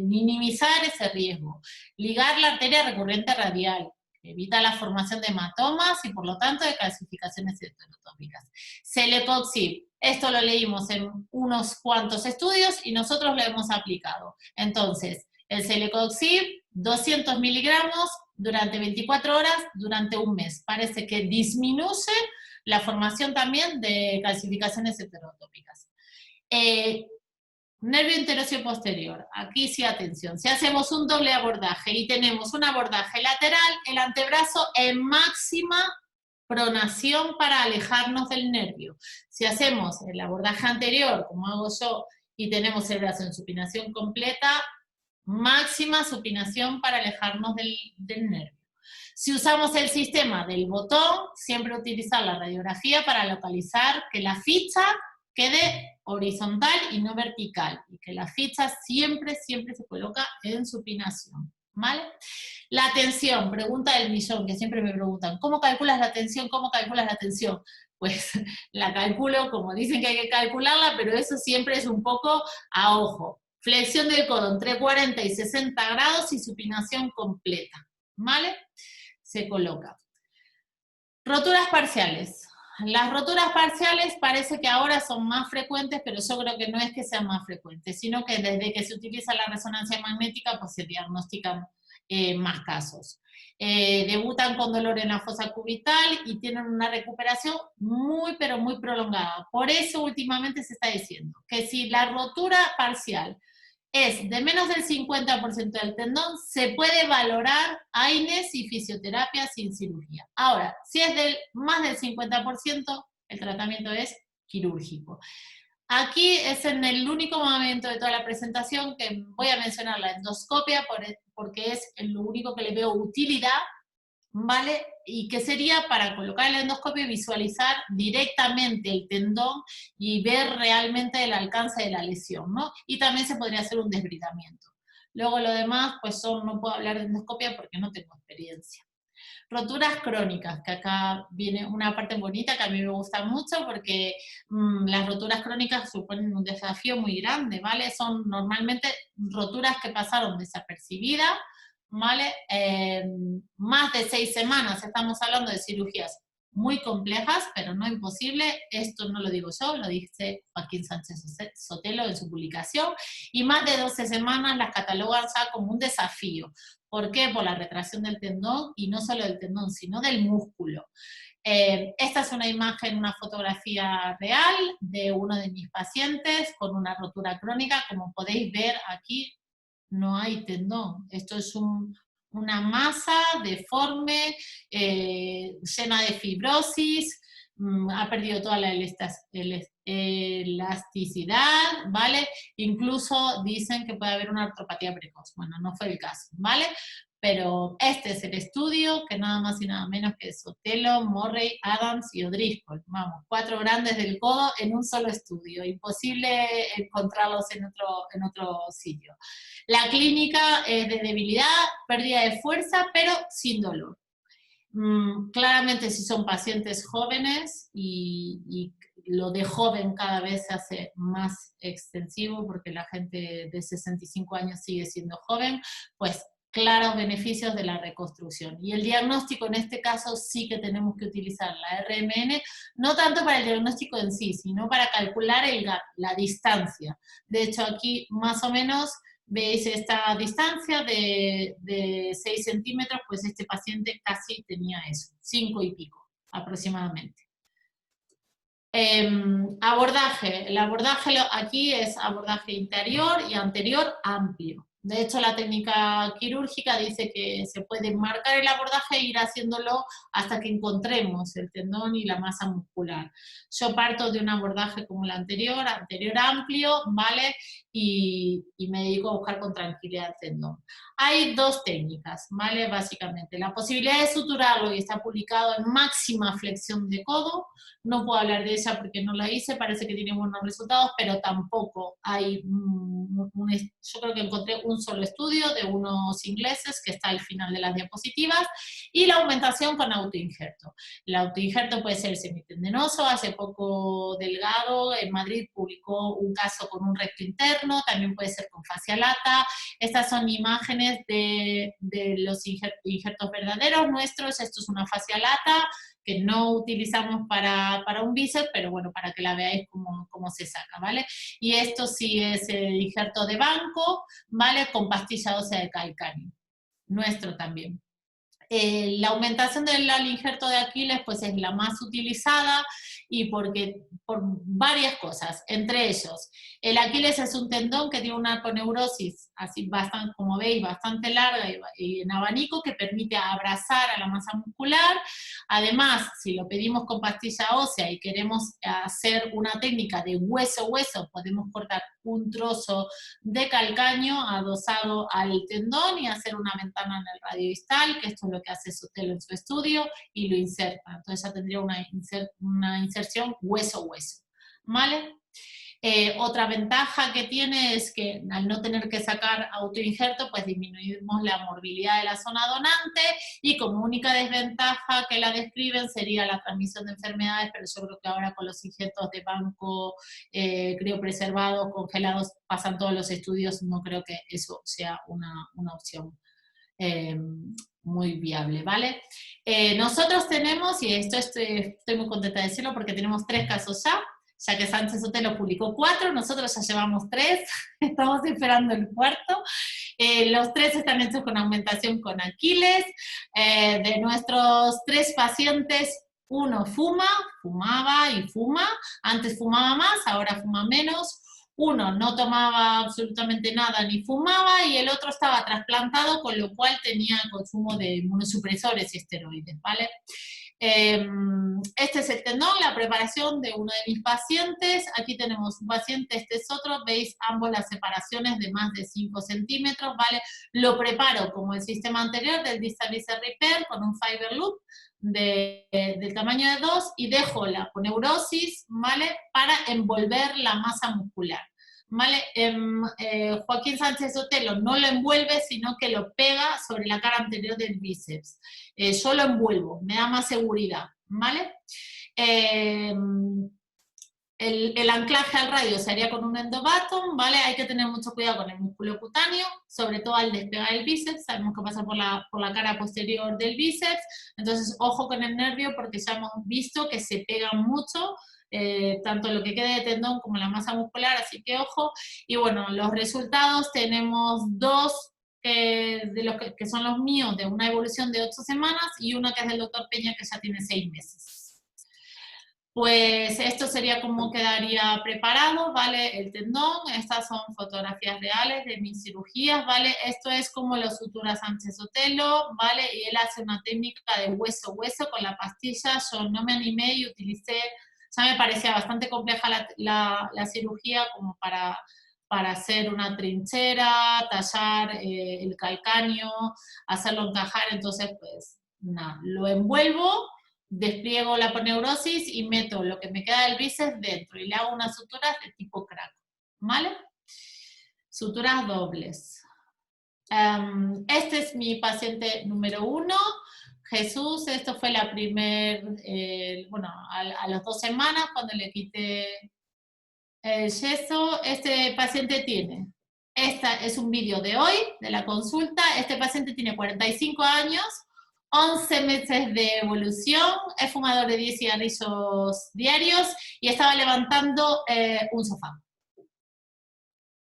minimizar ese riesgo. Ligar la arteria recurrente radial, que evita la formación de hematomas y por lo tanto de calcificaciones heterotópicas. Celecoxib, esto lo leímos en unos cuantos estudios y nosotros lo hemos aplicado. Entonces, el Celecoxib, 200 miligramos durante 24 horas, durante un mes. Parece que disminuye la formación también de calcificaciones heterotópicas. Nervio interóseo posterior, aquí sí atención, si hacemos un doble abordaje y tenemos un abordaje lateral, el antebrazo en máxima pronación para alejarnos del nervio. Si hacemos el abordaje anterior, como hago yo, y tenemos el brazo en supinación completa, máxima supinación para alejarnos del nervio. Si usamos el sistema del botón, siempre utilizar la radiografía para localizar que la ficha quede horizontal y no vertical, y que la ficha siempre se coloca en supinación, ¿vale? La tensión, pregunta del millón, que siempre me preguntan, ¿cómo calculas la tensión? ¿Cómo calculas la tensión? Pues la calculo como dicen que hay que calcularla, pero eso siempre es un poco a ojo. Flexión del codo entre 40 y 60 grados y supinación completa, ¿vale? Se coloca. Roturas parciales. Las roturas parciales parece que ahora son más frecuentes, pero yo creo que no es que sean más frecuentes, sino que desde que se utiliza la resonancia magnética, pues se diagnostican más casos. Debutan con dolor en la fosa cubital y tienen una recuperación muy, pero muy prolongada. Por eso últimamente se está diciendo que si la rotura parcial es de menos del 50% del tendón, se puede valorar AINES y fisioterapia sin cirugía. Ahora, si es más del 50%, el tratamiento es quirúrgico. Aquí es en el único momento de toda la presentación que voy a mencionar la endoscopia, porque es lo único que le veo utilidad, ¿vale? Y que sería para colocar el endoscopio y visualizar directamente el tendón y ver realmente el alcance de la lesión, ¿no? Y también se podría hacer un desbridamiento. Luego lo demás, pues no puedo hablar de endoscopia porque no tengo experiencia. Roturas crónicas, que acá viene una parte bonita que a mí me gusta mucho porque las roturas crónicas suponen un desafío muy grande, ¿vale? Son normalmente roturas que pasaron desapercibidas, ¿vale? Más de 6 semanas, estamos hablando de cirugías muy complejas, pero no imposible. Esto no lo digo yo, lo dice Joaquín Sánchez Sotelo en su publicación, y más de 12 semanas las catalogan ya como un desafío. ¿Por qué? Por la retracción del tendón, y no solo del tendón, sino del músculo. Esta es una imagen, una fotografía real de uno de mis pacientes con una rotura crónica. Como podéis ver aquí, no hay tendón. Esto es una masa deforme, llena de fibrosis, ha perdido toda la elasticidad, ¿vale? Incluso dicen que puede haber una artropatía precoz. Bueno, no fue el caso, ¿vale? Pero este es el estudio, que nada más y nada menos que Sotelo, Murray, Adams y O'Driscoll. Vamos, 4 grandes del codo en un solo estudio. Imposible encontrarlos en otro sitio. La clínica es de debilidad, pérdida de fuerza, pero sin dolor. Claramente si son pacientes jóvenes, y lo de joven cada vez se hace más extensivo porque la gente de 65 años sigue siendo joven, pues claros beneficios de la reconstrucción. Y el diagnóstico en este caso sí que tenemos que utilizar la RMN, no tanto para el diagnóstico en sí, sino para calcular el gap, la distancia. De hecho aquí más o menos veis esta distancia de 6 centímetros, pues este paciente casi tenía eso, 5 y pico aproximadamente. Abordaje. El abordaje aquí es abordaje interior y anterior amplio. De hecho, la técnica quirúrgica dice que se puede marcar el abordaje e ir haciéndolo hasta que encontremos el tendón y la masa muscular. Yo parto de un abordaje como el anterior amplio, ¿vale? Y me dedico a buscar con tranquilidad el tendón. Hay dos técnicas, ¿vale? Básicamente, la posibilidad de suturarlo, y está publicado en máxima flexión de codo. No puedo hablar de ella porque no la hice, parece que tiene buenos resultados, pero tampoco hay, yo creo que encontré un solo estudio de unos ingleses que está al final de las diapositivas, y la aumentación con autoinjerto. El autoinjerto puede ser semitendinoso, hace poco Delgado en Madrid publicó un caso con un recto interno, también puede ser con fascia lata. Estas son imágenes de los injertos verdaderos nuestros. Esto es una fascia lata que no utilizamos para un bíceps, pero bueno, para que la veáis cómo se saca, ¿vale? Y esto sí es el injerto de banco, ¿vale? Con pastilla ósea de calcáneo, nuestro también. La aumentación del injerto de Aquiles pues es la más utilizada, y por varias cosas, entre ellos, el Aquiles es un tendón que tiene una aponeurosis, así bastante, como veis, bastante larga y en abanico, que permite abrazar a la masa muscular. Además, si lo pedimos con pastilla ósea y queremos hacer una técnica de hueso-hueso, podemos cortar un trozo de calcáneo adosado al tendón y hacer una ventana en el radio distal, que esto es lo que hace Sotelo en su estudio, y lo inserta. Entonces ya tendría una inserción hueso-hueso, ¿vale? Otra ventaja que tiene es que al no tener que sacar autoinjerto, pues disminuimos la morbilidad de la zona donante, y como única desventaja que la describen sería la transmisión de enfermedades, pero yo creo que ahora con los injertos de banco criopreservados, congelados, pasan todos los estudios, no creo que eso sea una opción muy viable, ¿vale? Nosotros tenemos, y esto estoy muy contenta de decirlo porque tenemos 3 casos ya que Sánchez Sotelo publicó 4, nosotros ya llevamos 3, estamos esperando el 4. Los 3 están hechos con aumentación con Aquiles. De nuestros 3 pacientes, uno fumaba y fuma, antes fumaba más, ahora fuma menos. Uno no tomaba absolutamente nada ni fumaba, y el otro estaba trasplantado, con lo cual tenía consumo de inmunosupresores y esteroides, ¿vale? Este es el tendón, la preparación de uno de mis pacientes. Aquí tenemos un paciente, este es otro, veis ambos las separaciones de más de 5 centímetros, ¿vale? Lo preparo como el sistema anterior del distal bicep repair con un fiber loop del tamaño de 2, y dejo la aponeurosis, ¿vale? Para envolver la masa muscular, ¿vale? Joaquín Sánchez Sotelo no lo envuelve, sino que lo pega sobre la cara anterior del bíceps. Yo lo envuelvo, me da más seguridad, ¿vale? El anclaje al radio se haría con un endobaton, ¿vale? Hay que tener mucho cuidado con el músculo cutáneo, sobre todo al despegar el bíceps. Sabemos que pasa por la cara posterior del bíceps, entonces ojo con el nervio, porque ya hemos visto que se pegan mucho, tanto lo que quede de tendón como la masa muscular, así que ojo. Y bueno, los resultados tenemos 2 de los que son los míos, de una evolución de 8 semanas, y uno que es del doctor Peña, que ya tiene 6 meses. Pues esto sería como quedaría preparado, ¿vale? El tendón. Estas son fotografías reales de mis cirugías, ¿vale? Esto es como lo sutura Sánchez Sotelo, ¿vale? Y él hace una técnica de hueso-hueso con la pastilla. Yo no me animé y utilicé, ya me parecía bastante compleja la cirugía como para hacer una trinchera, tallar el calcáneo, hacerlo encajar. Entonces, pues nada, lo envuelvo, despliego la aponeurosis y meto lo que me queda del bíceps dentro y le hago unas suturas de tipo crack, ¿vale? Suturas dobles. Este es mi paciente número 1, Jesús. Esto fue la bueno, a las 2 semanas cuando le quité el yeso. Este paciente tiene, este es un vídeo de hoy, de la consulta. Este paciente tiene 45 años, 11 meses de evolución, es fumador de 10 cigarrillos diarios y estaba levantando un sofá.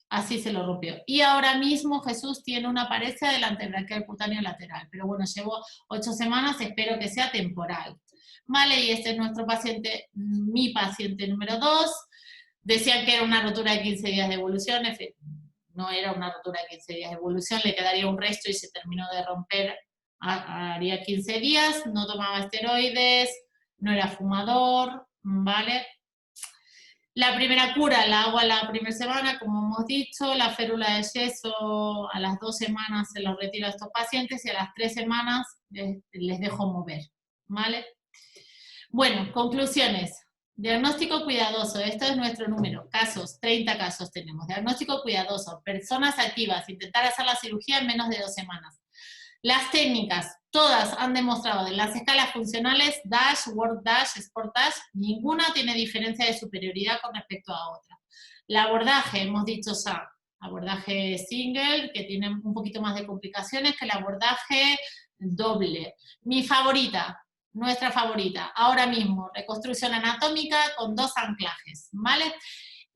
Así se lo rompió. Y ahora mismo Jesús tiene una paresia del antebraquial cutáneo lateral. Pero bueno, llevo 8 semanas, espero que sea temporal. Vale, y este es nuestro paciente, mi paciente número 2. Decían que era una rotura de 15 días de evolución. no era una rotura de 15 días. Evolución le quedaría un resto y se terminó de romper, haría 15 días, no tomaba esteroides, no era fumador, ¿vale? La primera cura la hago a la primera semana, como hemos dicho, la férula de yeso a las 2 semanas se los retiro a estos pacientes y a las 3 semanas les dejo mover, ¿vale? Bueno, conclusiones. Diagnóstico cuidadoso, esto es nuestro número, casos, 30 casos tenemos. Diagnóstico cuidadoso, personas activas, intentar hacer la cirugía en menos de 2 semanas. Las técnicas, todas han demostrado en las escalas funcionales, DASH, Work DASH, Sport DASH, ninguna tiene diferencia de superioridad con respecto a otra. El abordaje, hemos dicho ya, abordaje single, que tiene un poquito más de complicaciones que el abordaje doble. Mi favorita, nuestra favorita, ahora mismo, reconstrucción anatómica con 2 anclajes, ¿vale?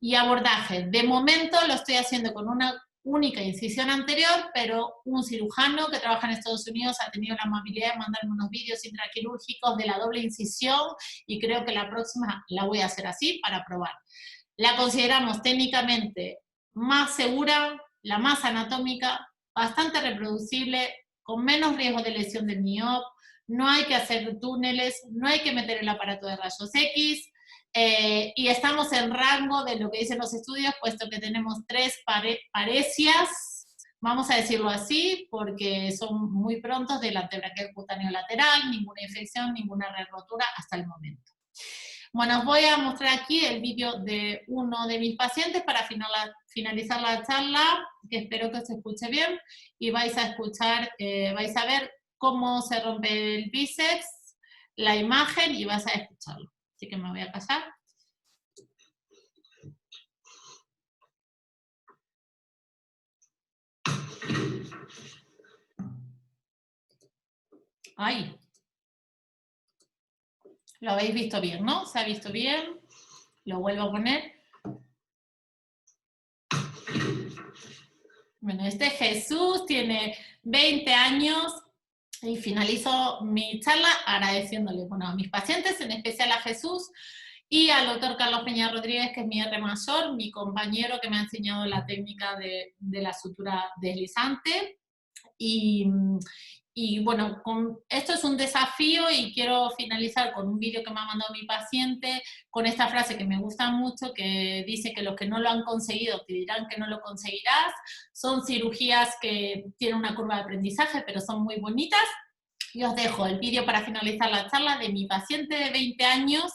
Y abordaje, de momento lo estoy haciendo con una única incisión anterior, pero un cirujano que trabaja en Estados Unidos ha tenido la amabilidad de mandarme unos vídeos intraquirúrgicos de la doble incisión y creo que la próxima la voy a hacer así para probar. La consideramos técnicamente más segura, la más anatómica, bastante reproducible, con menos riesgo de lesión del MIOP, no hay que hacer túneles, no hay que meter el aparato de rayos X, y estamos en rango de lo que dicen los estudios, puesto que tenemos 3 paresias, vamos a decirlo así, porque son muy prontos del antebraquial cutáneo lateral, ninguna infección, ninguna rotura hasta el momento. Bueno, os voy a mostrar aquí el vídeo de uno de mis pacientes para finalizar la charla, que espero que se escuche bien, y vais a escuchar, vais a ver cómo se rompe el bíceps, la imagen, y vas a escucharlo. Así que me voy a callar. ¡Ay! Lo habéis visto bien, ¿no? ¿Se ha visto bien? Lo vuelvo a poner. Bueno, este Jesús tiene 20 años y finalizo mi charla agradeciéndole, bueno, a mis pacientes, en especial a Jesús y al doctor Carlos Peña Rodríguez, que es mi R mayor, mi compañero que me ha enseñado la técnica de la sutura deslizante. Y bueno, esto es un desafío y quiero finalizar con un vídeo que me ha mandado mi paciente con esta frase que me gusta mucho, que dice que los que no lo han conseguido te dirán que no lo conseguirás. Son cirugías que tienen una curva de aprendizaje, pero son muy bonitas. Y os dejo el vídeo para finalizar la charla de mi paciente de 20 años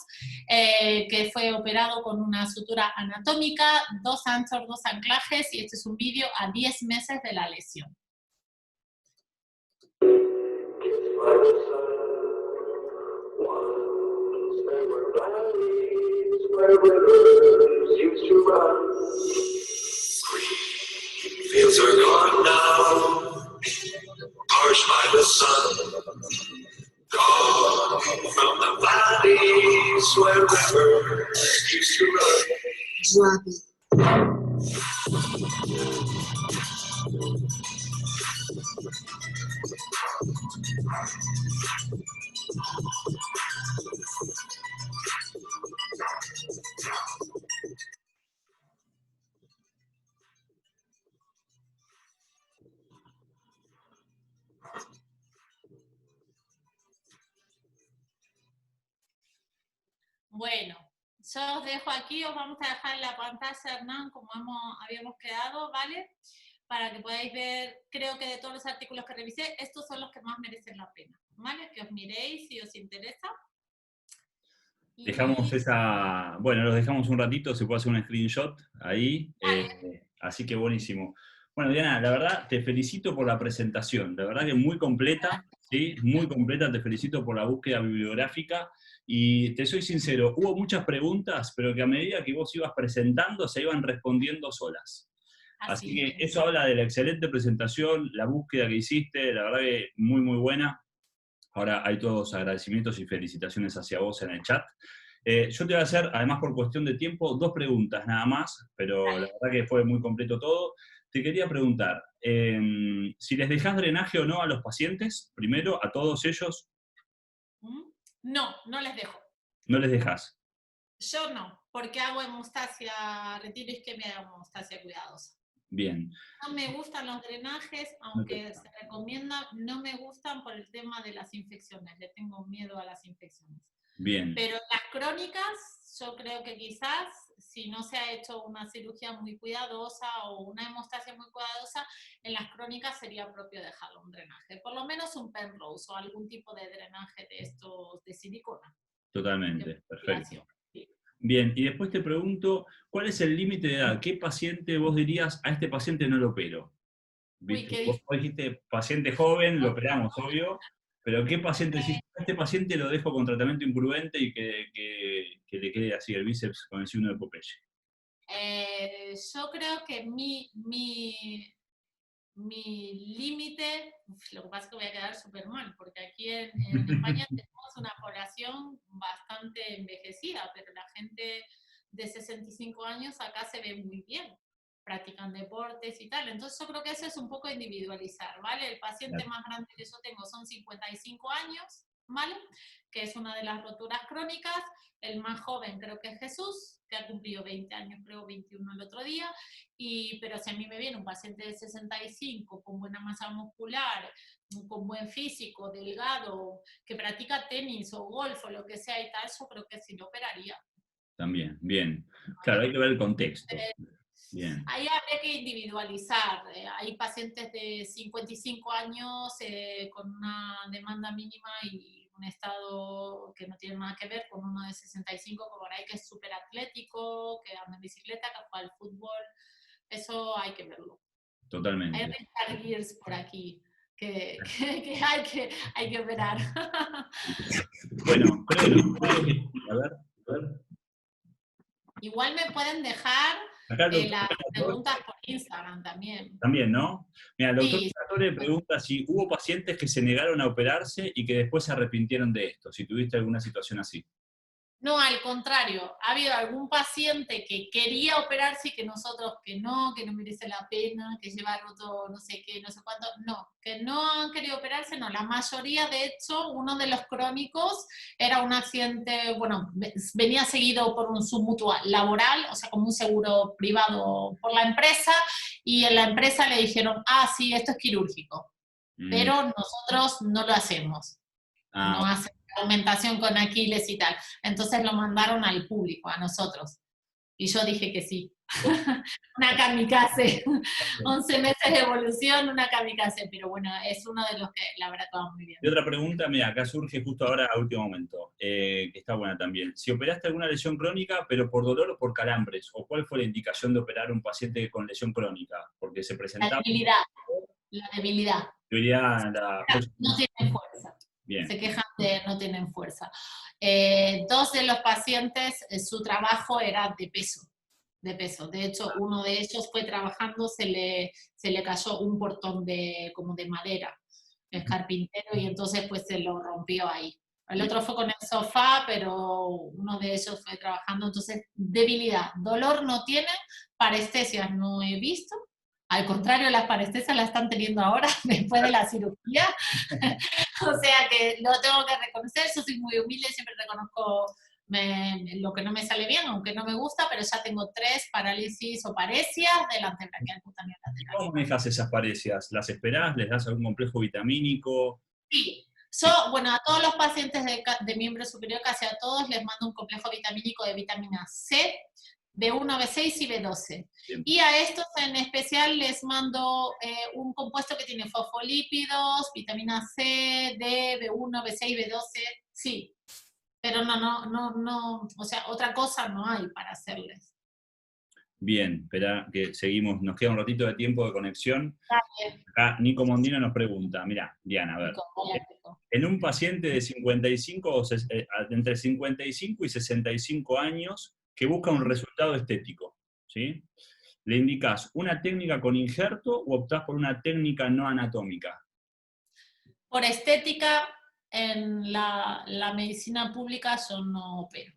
que fue operado con una sutura anatómica, 2 anchos, 2 anclajes, y este es un vídeo a 10 meses de la lesión. Fields are gone now, parched by the sun, gone from the valleys where rivers used to run. Bueno, yo os dejo aquí, os vamos a dejar en la pantalla, Hernán, como habíamos quedado, ¿vale? Para que podáis ver, creo que de todos los artículos que revisé, estos son los que más merecen la pena, ¿vale? Que os miréis si os interesa. Dejamos esa, bueno, los dejamos un ratito, se puede hacer un screenshot ahí, así que buenísimo. Bueno, Diana, la verdad, te felicito por la presentación, la verdad que muy completa, ¿sí? Muy completa, te felicito por la búsqueda bibliográfica, y te soy sincero, hubo muchas preguntas, pero que a medida que vos ibas presentando, se iban respondiendo solas. Así que eso habla de la excelente presentación, la búsqueda que hiciste, la verdad que muy, muy buena. Ahora hay todos agradecimientos y felicitaciones hacia vos en el chat. Yo te voy a hacer, además por cuestión de tiempo, 2 preguntas nada más, pero la verdad que fue muy completo todo. Te quería preguntar, si les dejás drenaje o no a los pacientes, primero, a todos ellos. No, no les dejo. ¿No les dejás? Yo no, porque hago hemostasia, retiro isquemia de hemostasia cuidadosa. Bien, No me gustan los drenajes, no te- aunque se recomienda, no me gustan por el tema de las infecciones, le tengo miedo a las infecciones. bien, Pero las crónicas, yo creo que quizás, si no se ha hecho una cirugía muy cuidadosa o una hemostasia muy cuidadosa, en las crónicas sería propio dejarlo un drenaje. Por lo menos un Penrose o algún tipo de drenaje de estos de silicona. totalmente, perfecto. Sí. Bien, y después te pregunto, ¿cuál es el límite de edad? ¿Qué paciente vos dirías, a este paciente no lo opero? Uy, ¿Viste? qué Vos difícil. dijiste paciente joven, lo operamos, obvio, pero ¿qué paciente decís, a este paciente lo dejo con tratamiento imprudente y que le quede así el bíceps con el signo de Popeye? Yo creo que mi límite, lo que pasa es que voy a quedar súper mal, porque aquí en España tenemos una población bastante envejecida, pero la gente de 65 años acá se ve muy bien, practican deportes y tal. Entonces yo creo que eso es un poco individualizar, ¿vale? El paciente Claro. más grande que yo tengo son 55 años, ¿vale? Que es una de las roturas crónicas. El más joven creo que es Jesús, que ha cumplido 20 años, creo 21 el otro día. Pero si a mí me viene un paciente de 65 con buena masa muscular, con buen físico, delgado, que practica tenis o golf o lo que sea y tal, yo creo que sí lo operaría. También, bien. Claro, hay que ver el contexto. Eh, Bien, Ahí habría que individualizar. Hay pacientes de 55 años con una demanda mínima y un estado que no tiene nada que ver con uno de 65, como por ahí que es súper atlético, que anda en bicicleta, que juega al fútbol. Eso hay que verlo. Hay totalmente. Richard Gears por aquí que hay que operar. Bueno, creo que, a ver, Igual me pueden dejar acá el doctor las preguntas por Instagram también. también, ¿no? Mira, el doctor Sí, Sartori pregunta si hubo pacientes que se negaron a operarse y que después se arrepintieron de esto, si tuviste alguna situación así. no, al contrario, ha habido algún paciente que quería operarse y que nosotros que no merece la pena, que lleva roto no sé qué, no sé cuánto, no, que no han querido operarse, no, la mayoría, de hecho, uno de los crónicos era un accidente, bueno, venía seguido por un submutuo laboral, o sea, como un seguro privado por la empresa, y en la empresa le dijeron, ah, sí, esto es quirúrgico, Mm, pero nosotros no lo hacemos. ah, No hace aumentación con Aquiles y tal. Entonces lo mandaron al público, a nosotros. Y yo dije que sí. Una kamikaze. 11 meses de evolución, una kamikaze. Pero bueno, es uno de los que la verdad que va muy bien. y otra pregunta, mira, acá surge justo ahora a último momento, que está buena también. Si operaste alguna lesión crónica, pero por dolor o por calambres, o cuál fue la indicación de operar a un paciente con lesión crónica, porque se La presentaba debilidad, la debilidad. debería la No tienen fuerza. bien, Se quejan de no tienen fuerza. Dos de los pacientes, su trabajo era de peso. De peso. De hecho, uno de ellos fue trabajando, se le cayó un portón como de madera, es carpintero, y entonces pues se lo rompió ahí. El bien, otro fue con el sofá, pero uno de ellos fue trabajando, entonces debilidad, dolor no tiene, parestesias no he visto, al contrario, las parestesias las están teniendo ahora, después de la cirugía, o sea que lo tengo que reconocer, yo soy muy humilde, siempre reconozco lo que no me sale bien, aunque no me gusta, pero ya tengo 3 parálisis o paresias del antebraquial cutáneo lateral. ¿cómo manejas esas parecias? ¿Las esperás? ¿Les das algún complejo vitamínico? Sí, yo, bueno, a todos los pacientes de miembro superior, casi a todos, les mando un complejo vitamínico de vitamina C, B1, B6 y B12. Bien. Y a estos en especial les mando un compuesto que tiene fosfolípidos, vitamina C, D, B1, B6, B12, sí, pero no, o sea, otra cosa no hay para hacerles. Bien, espera que seguimos, nos queda un ratito de tiempo de conexión. Dale, Acá Nico Mondino nos pregunta, mira, Diana, a ver, Nico. en un paciente de 55 entre 55 y 65 años que busca un resultado estético, ¿sí? ¿Le indicás una técnica con injerto o optás por una técnica no anatómica? Por estética, en la medicina pública yo no opero.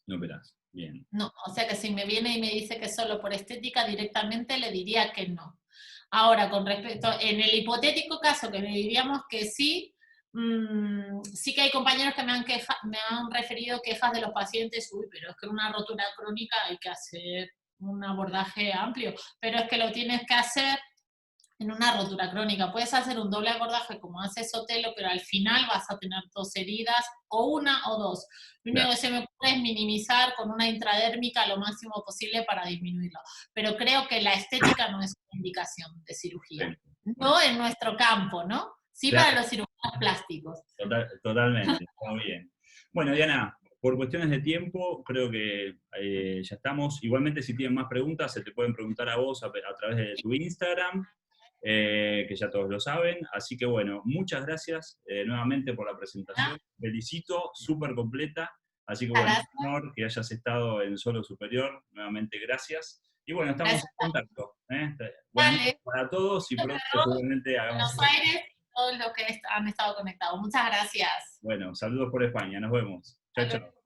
No operás, bien. No, o sea que si me viene y me dice que solo por estética, directamente le diría que no. Ahora, con respecto, en el hipotético caso que le diríamos que sí, sí que hay compañeros que me han referido quejas de los pacientes, uy, pero es que una rotura crónica hay que hacer un abordaje amplio, pero es que lo tienes que hacer en una rotura crónica. Puedes hacer un doble abordaje como hace Sotelo, pero al final vas a tener 2 heridas, o una o 2. Lo único Claro. que se me ocurre es minimizar con una intradérmica lo máximo posible para disminuirlo. Pero creo que la estética no es una indicación de cirugía. Sí. No en nuestro campo, ¿no? Sí Claro. para los cirujanos plásticos. Totalmente, está muy bien. Bueno, Diana, por cuestiones de tiempo, creo que ya estamos. Igualmente, si tienen más preguntas, se te pueden preguntar a vos a través de tu Instagram, que ya todos lo saben. Así que bueno, muchas gracias nuevamente por la presentación. Felicito, súper completa. Así que bueno, Gracias. un honor que hayas estado en Solo Superior. Nuevamente, gracias. Y bueno, estamos Gracias. en contacto. Buenas noches Dale. para todos y pronto seguramente hagamos. Buenos Aires y todos los que han estado conectados. Muchas gracias. Bueno, saludos por España, nos vemos. Chao, chao.